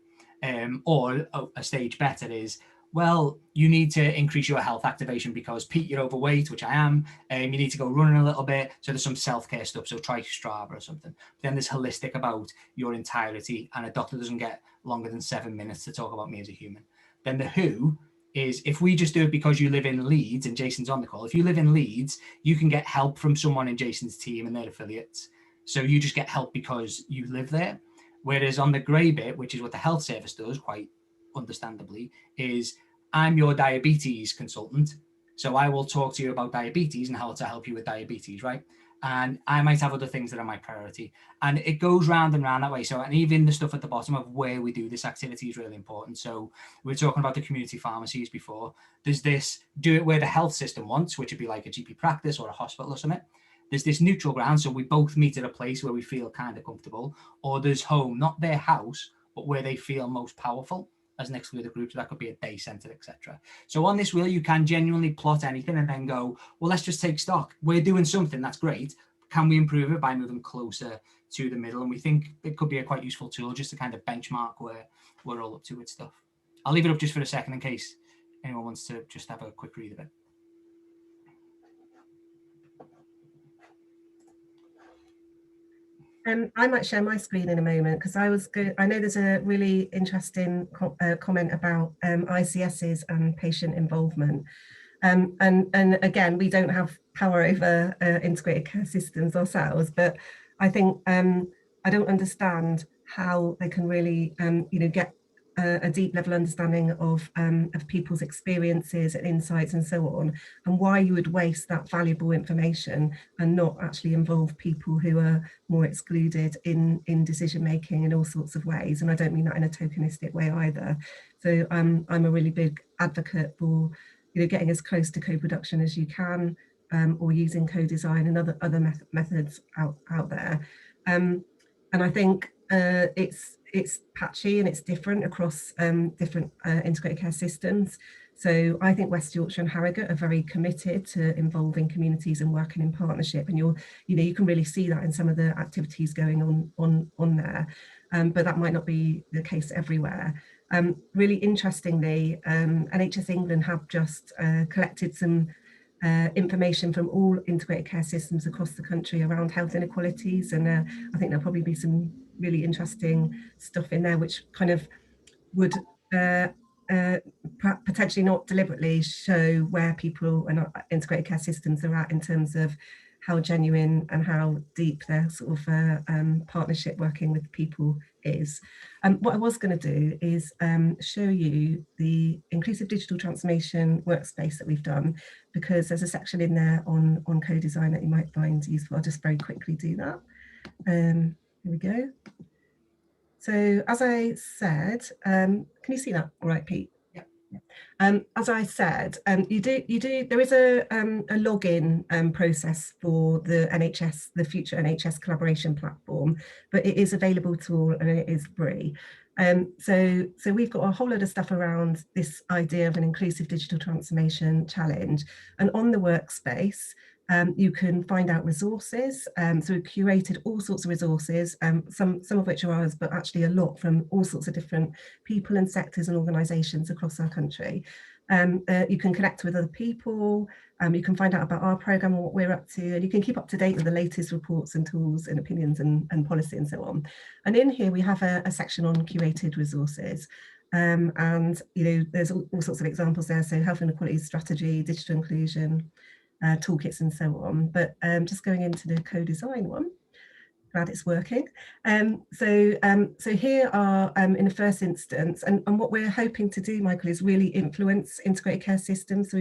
S2: Or a stage better is, well, you need to increase your health activation because Pete, you're overweight, which I am. You need to go running a little bit. So there's some self-care stuff. So try Strava or something. But then there's holistic about your entirety, and a doctor doesn't get longer than 7 minutes to talk about me as a human. Then the who is, if we just do it because you live in Leeds, and Jason's on the call, if you live in Leeds, you can get help from someone in Jason's team and their affiliates. So you just get help because you live there. Whereas on the grey bit, which is what the health service does, quite understandably, is I'm your diabetes consultant. So I will talk to you about diabetes and how to help you with diabetes, right? And I might have other things that are my priority. And it goes round and round that way. So, and even the stuff at the bottom of where we do this activity is really important. So we were talking about the community pharmacies before. There's this do it where the health system wants, which would be like a GP practice or a hospital or something. There's this neutral ground. So we both meet at a place where we feel kind of comfortable, or there's home, not their house, but where they feel most powerful as an excluded group. So that could be a day centre, etc. So on this wheel, you can genuinely plot anything and then go, well, let's just take stock. We're doing something that's great. Can we improve it by moving closer to the middle? And we think it could be a quite useful tool just to kind of benchmark where we're all up to with stuff. I'll leave it up just for a second in case anyone wants to just have a quick read of it.
S1: I might share my screen in a moment because I know there's a really interesting comment about ICSs and patient involvement. And again, we don't have power over integrated care systems ourselves, but I think I don't understand how they can really get a deep level understanding of people's experiences and insights and so on, and why you would waste that valuable information and not actually involve people who are more excluded in decision making in all sorts of ways. And I don't mean that in a tokenistic way either. So I'm a really big advocate for getting as close to co-production as you can, or using co-design and other methods out there. And I think it's patchy and it's different across different integrated care systems. So I think West Yorkshire and Harrogate are very committed to involving communities and working in partnership. And you can really see that in some of the activities going on there. But that might not be the case everywhere. Really interestingly, NHS England have just collected some information from all integrated care systems across the country around health inequalities. And I think there'll probably be some really interesting stuff in there which kind of would potentially not deliberately show where people and integrated care systems are at in terms of how genuine and how deep their sort of partnership working with people is. What I was going to do is show you the inclusive digital transformation workspace that we've done, because there's a section in there on co-design that you might find useful. I'll just very quickly do that. Here we go. So as I said, can you see that all right, Pete? As I said, there is a login process for the NHS, the future NHS collaboration platform, but it is available to all and it is free. So we've got a whole load of stuff around this idea of an inclusive digital transformation challenge. And on the workspace, you can find out resources. So we've curated all sorts of resources, some of which are ours, but actually a lot from all sorts of different people and sectors and organisations across our country. You can connect with other people, you can find out about our programme and what we're up to, and you can keep up to date with the latest reports and tools and opinions and policy and so on. And in here we have a section on curated resources. And there's all sorts of examples there, so health inequality strategy, digital inclusion, toolkits and so on. But just going into the co-design one, glad it's working. So here are, in the first instance, and what we're hoping to do, Michael, is really influence integrated care systems. So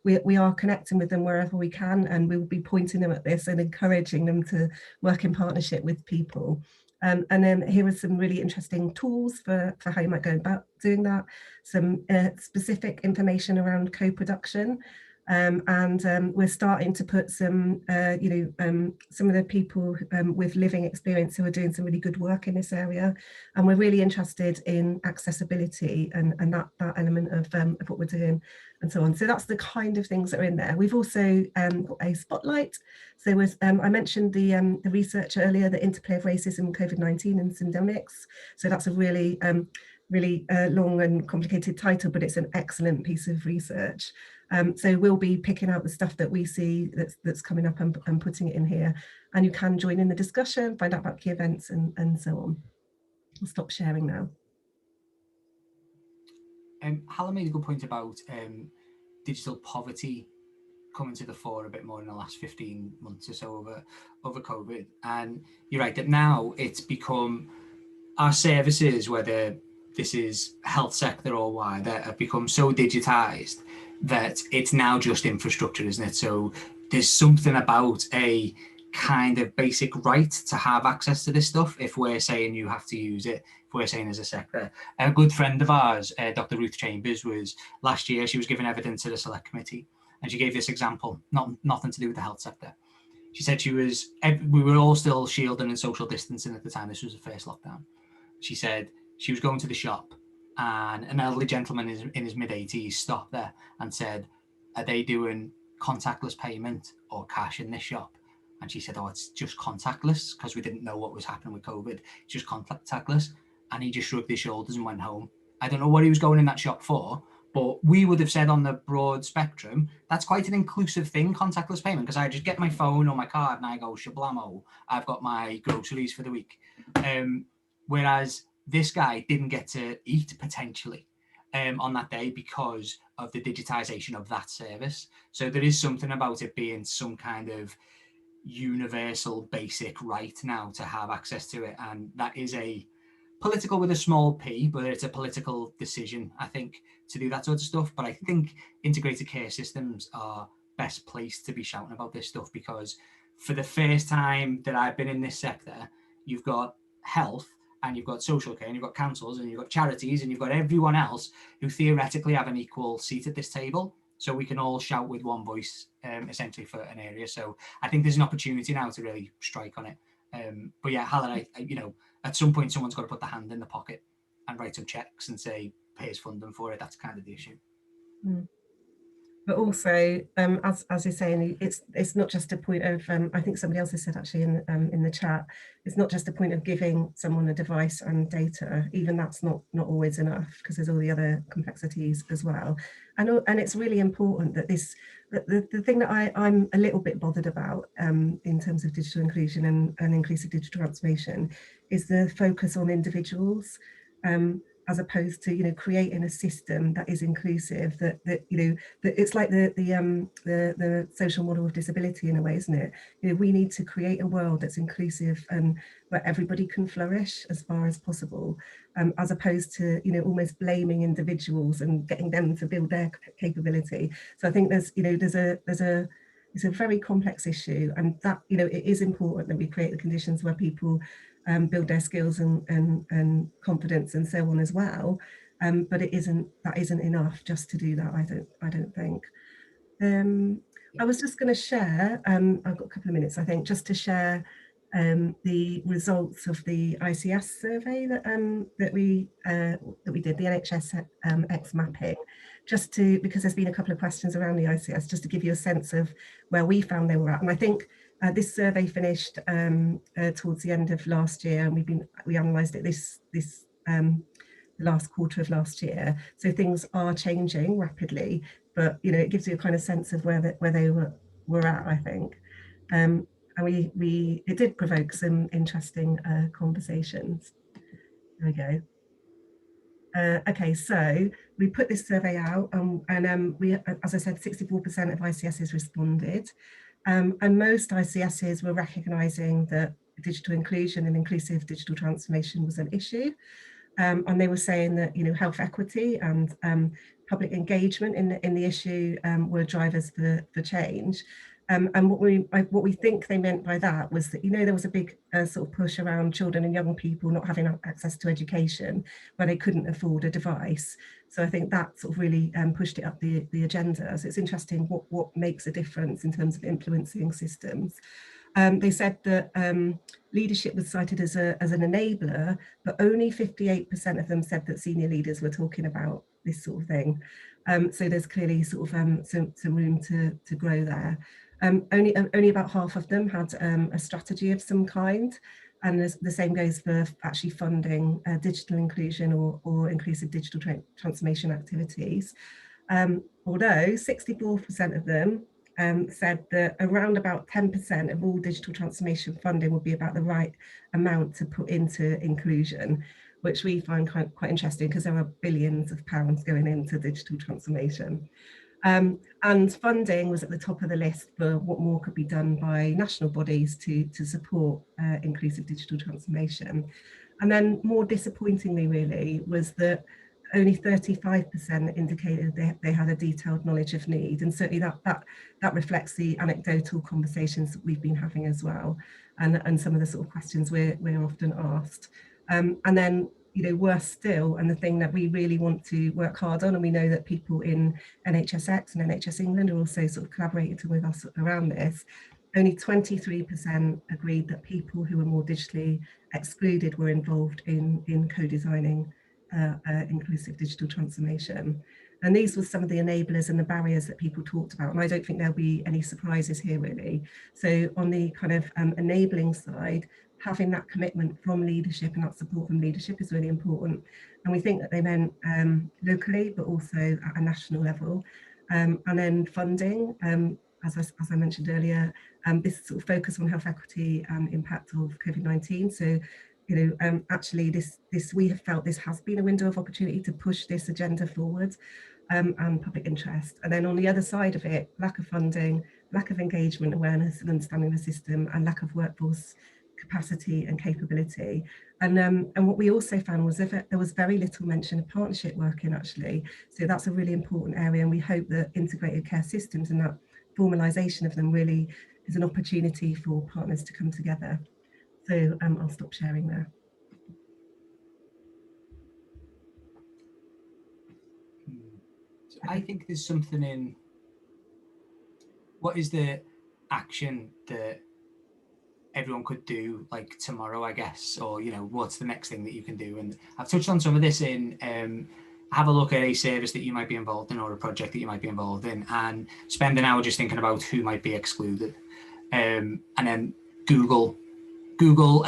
S1: we are connecting with them wherever we can, and we will be pointing them at this and encouraging them to work in partnership with people. And then here are some really interesting tools for how you might go about doing that, some specific information around co-production. And we're starting to put some, some of the people with living experience who are doing some really good work in this area. And we're really interested in accessibility and that element of what we're doing and so on. So that's the kind of things that are in there. We've also got a spotlight. So I mentioned the research earlier, the interplay of racism, COVID-19 and syndemics. So that's a really long and complicated title, but it's an excellent piece of research. So we'll be picking out the stuff that we see that's coming up and putting it in here. And you can join in the discussion, find out about key events and so on. I'll stop sharing now.
S2: Helen made a good point about digital poverty coming to the fore a bit more in the last 15 months or so over COVID. And you're right that now it's become our services, whether this is health sector or wider, have become so digitized that it's now just infrastructure, isn't it? So there's something about a kind of basic right to have access to this stuff if we're saying you have to use it, if we're saying as a sector. A good friend of ours, Dr. Ruth Chambers, was last year, she was giving evidence to the select committee, and she gave this example, nothing to do with the health sector. She said we were all still shielding and social distancing at the time. This was the first lockdown. She said she was going to the shop and an elderly gentleman in his mid-80s stopped there and said, are they doing contactless payment or cash in this shop? And she said, oh, it's just contactless, because we didn't know what was happening with COVID. It's just contactless. And he just shrugged his shoulders and went home. I don't know what he was going in that shop for, but we would have said on the broad spectrum, that's quite an inclusive thing, contactless payment, because I just get my phone or my card and I go, shablamo, I've got my groceries for the week. Whereas this guy didn't get to eat potentially on that day because of the digitization of that service. So there is something about it being some kind of universal basic right now to have access to it. And that is a political with a small p, but it's a political decision, I think, to do that sort of stuff. But I think integrated care systems are best placed to be shouting about this stuff, because for the first time that I've been in this sector, you've got health and you've got social care and you've got councils and you've got charities and you've got everyone else who theoretically have an equal seat at this table. So we can all shout with one voice, essentially, for an area. So I think there's an opportunity now to really strike on it. But yeah, Helen, at some point someone's got to put the hand in the pocket and write some checks and say, here's funding for it. That's kind of the issue.
S1: Mm. But also, as you're saying, it's not just a point of, I think somebody else has said actually in the chat, it's not just a point of giving someone a device and data. Even that's not always enough, because there's all the other complexities as well. And it's really important that the thing that I'm a little bit bothered about in terms of digital inclusion and inclusive digital transformation is the focus on individuals. As opposed to creating a system that is inclusive, that it's like the social model of disability in a way, isn't it? We need to create a world that's inclusive and where everybody can flourish as far as possible, as opposed to almost blaming individuals and getting them to build their capability. So I think it's a very complex issue, and that it is important that we create the conditions where people build their skills and confidence and so on as well, but that isn't enough just to do that. I don't think. I was just going to share. I've got a couple of minutes, I think, just to share the results of the ICS survey that we did, the NHS X mapping, just to, because there's been a couple of questions around the ICS, just to give you a sense of where we found they were at. And I think this survey finished towards the end of last year, and we analysed it the last quarter of last year. So things are changing rapidly, but it gives you a kind of sense of where they were at, I think. And it did provoke some interesting conversations. There we go. Okay, so we put this survey out, and we, as I said, 64% of ICSs responded, and most ICSs were recognising that digital inclusion and inclusive digital transformation was an issue. And they were saying that health equity and public engagement in the issue were drivers for change. And what we think they meant by that was that there was a big sort of push around children and young people not having access to education where they couldn't afford a device. So I think that sort of really pushed it up the agenda. So it's interesting what makes a difference in terms of influencing systems. They said that leadership was cited as an enabler, but only 58% of them said that senior leaders were talking about this sort of thing. So there's clearly sort of some room to grow there. Only about half of them had a strategy of some kind, and the same goes for actually funding digital inclusion or inclusive digital transformation activities. Although 64% of them said that around about 10% of all digital transformation funding would be about the right amount to put into inclusion, which we find quite interesting because there are billions of pounds going into digital transformation. And funding was at the top of the list for what more could be done by national bodies to support inclusive digital transformation. And then more disappointingly really was that only 35% indicated they had a detailed knowledge of need, and certainly that reflects the anecdotal conversations that we've been having as well, and some of the sort of questions we're often asked. And then worse still, and the thing that we really want to work hard on, and we know that people in NHSX and NHS England are also sort of collaborating with us around this, only 23% agreed that people who were more digitally excluded were involved in co-designing inclusive digital transformation. And these were some of the enablers and the barriers that people talked about. And I don't think there'll be any surprises here really. So on the kind of enabling side, having that commitment from leadership and that support from leadership is really important. And we think that they meant locally, but also at a national level. And then funding, as I mentioned earlier, this sort of focus on health equity and impact of COVID-19. So actually we have felt this has been a window of opportunity to push this agenda forward, and public interest. And then on the other side of it, lack of funding, lack of engagement, awareness and understanding the system, and lack of workforce capacity and capability. And what we also found was there was very little mention of partnership working actually. So that's a really important area, and we hope that integrated care systems and that formalisation of them really is an opportunity for partners to come together. So I'll stop sharing there.
S2: So I think there's something in what is the action that everyone could do like tomorrow, I guess, or what's the next thing that you can do. And I've touched on some of this in have a look at a service that you might be involved in or a project that you might be involved in, and spend an hour just thinking about who might be excluded, and then Google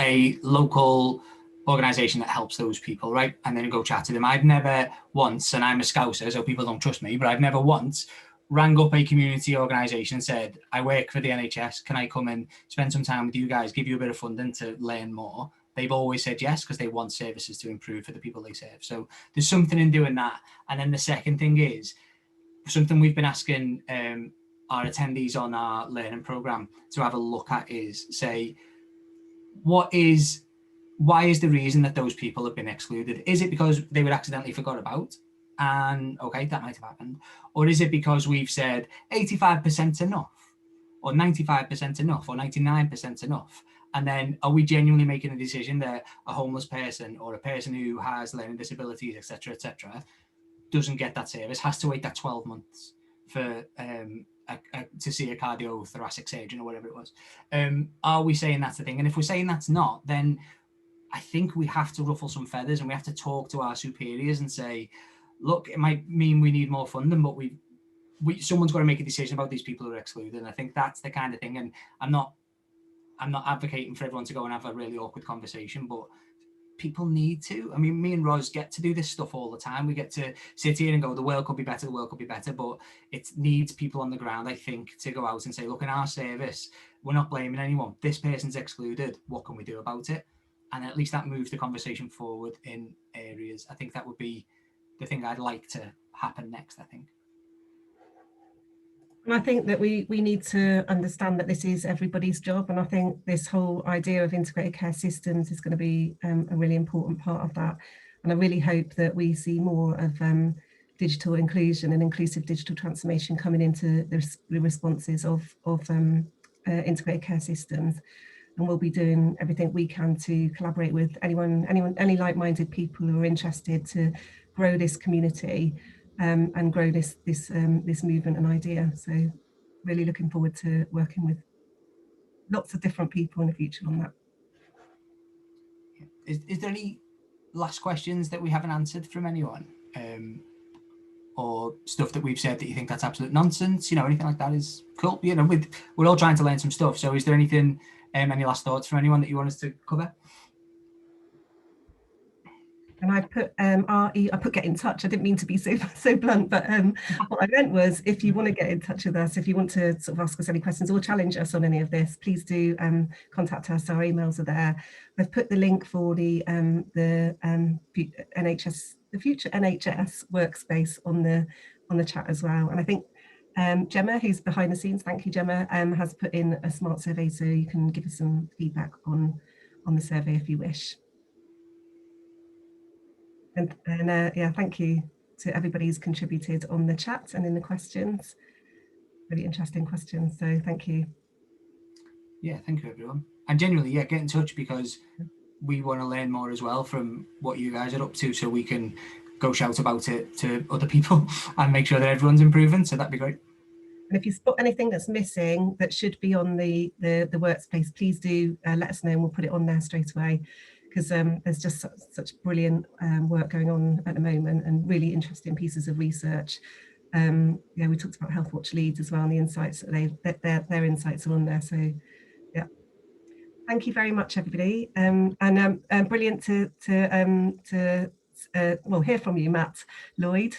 S2: a local organisation that helps those people, right? And then go chat to them. I've never once, and I'm a Scouser, so people don't trust me, but I've never once rang up a community organisation and said, I work for the NHS, can I come and spend some time with you guys, give you a bit of funding to learn more? They've always said yes, because they want services to improve for the people they serve. So there's something in doing that. And then the second thing is, something we've been asking our attendees on our learning programme to have a look at is, say, why is the reason that those people have been excluded? Is it because they were accidentally forgot about? And okay, that might have happened. Or is it because we've said 85% enough, or 95% enough, or 99% enough? And then are we genuinely making a decision that a homeless person or a person who has learning disabilities, etc., doesn't get that service, has to wait that 12 months for to see a cardiothoracic surgeon or whatever it was. Are we saying that's the thing? And if we're saying that's not, then I think we have to ruffle some feathers and we have to talk to our superiors and say, look, it might mean we need more funding, but someone's got to make a decision about these people who are excluded. And I think that's the kind of thing. And I'm not advocating for everyone to go and have a really awkward conversation, but people need to. I mean, me and Roz get to do this stuff all the time. We get to sit here and go, the world could be better, the world could be better, but it needs people on the ground, I think, to go out and say, look, in our service, we're not blaming anyone. This person's excluded. What can we do about it? And at least that moves the conversation forward in areas. I think that would be the thing I'd like to happen next, I think.
S1: And I think that we need to understand that this is everybody's job. And I think this whole idea of integrated care systems is going to be a really important part of that. And I really hope that we see more of digital inclusion and inclusive digital transformation coming into the responses of integrated care systems. And we'll be doing everything we can to collaborate with any like-minded people who are interested to grow this community and grow this movement and idea. So really looking forward to working with lots of different people in the future on that.
S2: Is there any last questions that we haven't answered from anyone? Or stuff that we've said that you think that's absolute nonsense? Anything like that is cool. We're all trying to learn some stuff. So is there anything, any last thoughts from anyone that you want us to cover?
S1: And I put get in touch. I didn't mean to be so blunt, but what I meant was, if you want to get in touch with us, if you want to sort of ask us any questions or challenge us on any of this, please do contact us. Our emails are there. I've put the link for the future NHS workspace on the chat as well. And I think Gemma, who's behind the scenes, thank you, Gemma, has put in a smart survey, so you can give us some feedback on the survey if you wish. And yeah, thank you to everybody who's contributed on the chat and in the questions. Really interesting questions, so thank you.
S2: Yeah, thank you, everyone. And genuinely, yeah, get in touch, because we want to learn more as well from what you guys are up to, so we can go shout about it to other people and make sure that everyone's improving. So that'd be great.
S1: And if you spot anything that's missing that should be on the workspace, please do let us know and we'll put it on there straight away. Because there's just such brilliant work going on at the moment and really interesting pieces of research. Yeah, we talked about Health Watch leads as well, and the insights that their insights are on there. So yeah, thank you very much, everybody. And brilliant to hear from you, Matt Lloyd,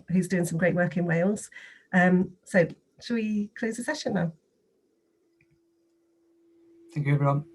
S1: who's doing some great work in Wales. So shall we close the session now?
S2: Thank you, everyone.